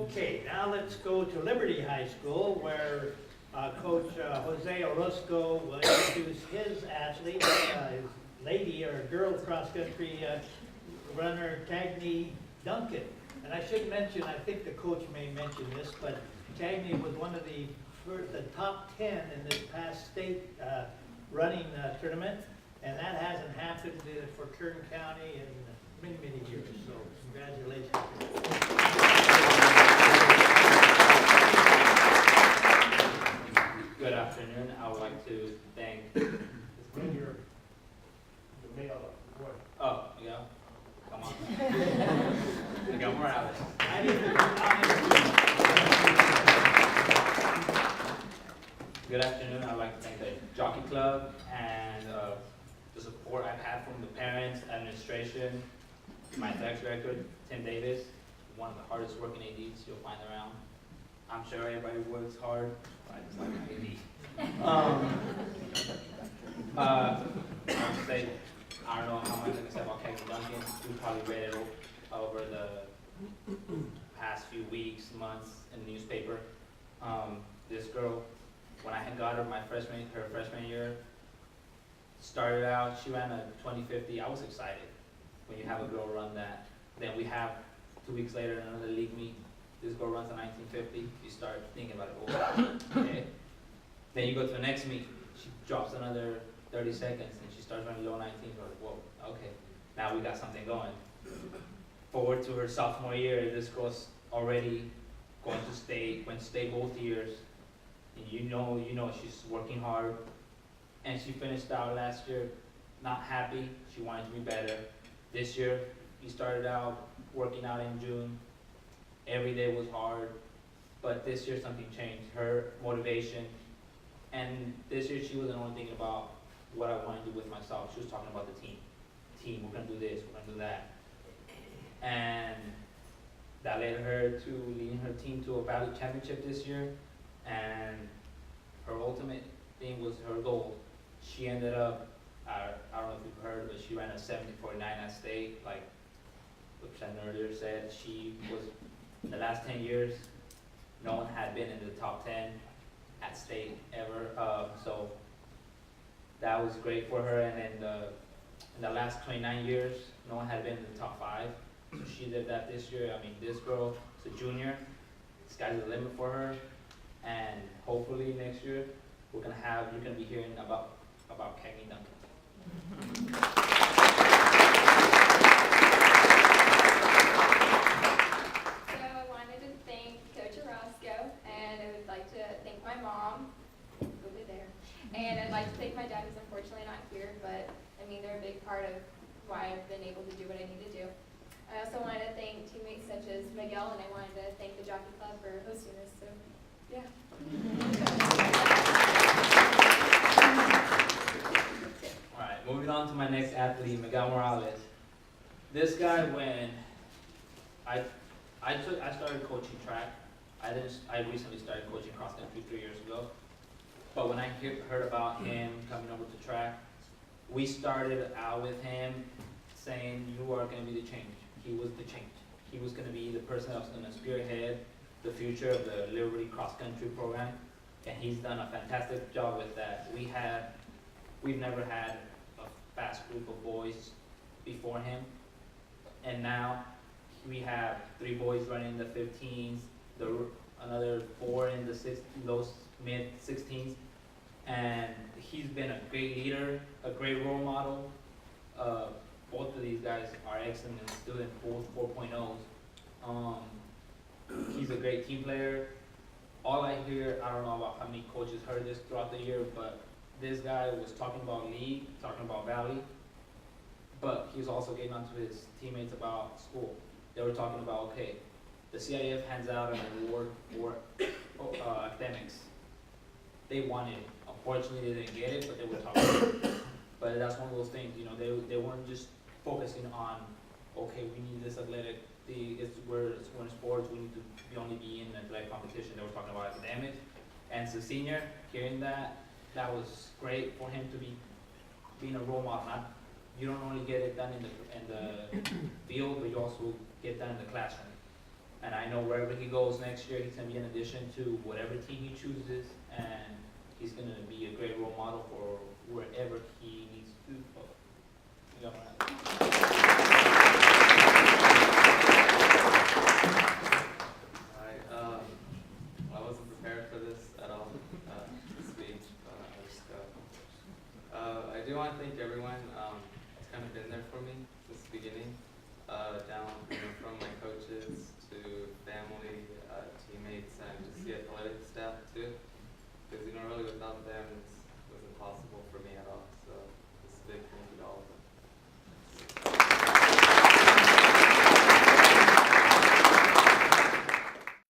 Okay, now let's go to Liberty High School where Coach Jose Orozco will introduce his athlete, his lady or girl cross-country runner, Cagney Duncan. And I should mention, I think the coach may mention this, but Cagney was one of the top 10 in this past state running tournament, and that hasn't happened for Kern County in many, many years, so congratulations. Good afternoon. I would like to thank. Bring your mail up. Oh, yeah. Come on. Miguel Morales. Good afternoon. I'd like to thank the Jockey Club and the support I've had from the parents, administration, my athletic director, Tim Davis, one of the hardest working ADs you'll find around. I'm sure everybody works hard, but I just like my AD. I would say, I don't know how much I can say about Cagney Duncan. We probably read it over the past few weeks, months in the newspaper. This girl, when I had got her her freshman year, started out, she ran a 2050. I was excited when you have a girl run that. Then we have 2 weeks later another league meet. This girl runs a 1950. You start thinking about it. Oh, okay. Then you go to the next meet. She drops another 30 seconds and she starts running low 19. We're like, whoa, okay. Now we got something going. Forward to her sophomore year, this girl's already going to state, went to state both years. And you know she's working hard. And she finished out last year not happy. She wanted to be better. This year, we started out working out in June. Every day was hard, but this year something changed. Her motivation, and this year she wasn't only thinking about what I want to do with myself. She was talking about the team. Team, we're gonna do this, we're gonna do that, and that led her to leading her team to a Valley Championship this year. And her ultimate thing was her goal. She ended up, I don't know if you've heard, but she ran a 70.49 at state, like the presenter earlier said. She was, in the last 10 years, no one had been in the top 10 at state ever. So that was great for her. And then in the last 29 years, no one had been in the top 5. So she did that this year. I mean, this girl is a junior. Sky's the limit for her. And hopefully next year, you're gonna be hearing about Cagney Duncan. And I'd like to thank my dad, who's unfortunately not here, but I mean, they're a big part of why I've been able to do what I need to do. I also wanted to thank teammates such as Miguel, and I wanted to thank the Jockey Club for hosting this, so yeah. All right, moving on to my next athlete, Miguel Morales. This guy, when I started coaching track. I recently started coaching cross country 3 years ago. But when I heard about him coming over to track, we started out with him saying, you are going to be the change. He was the change. He was going to be the person that was going to spearhead the future of the Liberty cross country program. And he's done a fantastic job with that. We've never had a fast group of boys before him. And now we have 3 boys running the 15s, another 4 in the those mid-16s, and he's been a great leader, a great role model. Both of these guys are excellent students, both 4.0s. He's a great team player. All I hear, I don't know about how many coaches heard this throughout the year, but this guy was talking about league, talking about Valley, but he was also getting onto his teammates about school. They were talking about, okay, the CIF hands out an award for academics. They wanted it. Unfortunately, they didn't get it, but they were talking about it. But that's one of those things, you know, they weren't just focusing on, okay, we need this athletic, we're in sports, we need to only be in athletic competition. They were talking about academics. And as a senior, hearing that was great for him to be being a role model. You don't only get it done in the field, but you also get done in the classroom. And I know wherever he goes next year, he's gonna be an addition to whatever team he chooses, and he's gonna be a great role model for wherever he needs to go. You got my- I wasn't prepared for this at all, this speech, but I'll just go. I do want to thank everyone that's kind of been there for me since the beginning, down from my coaches to family, teammates, and just the athletic staff too. Because really without them, it was impossible for me at all.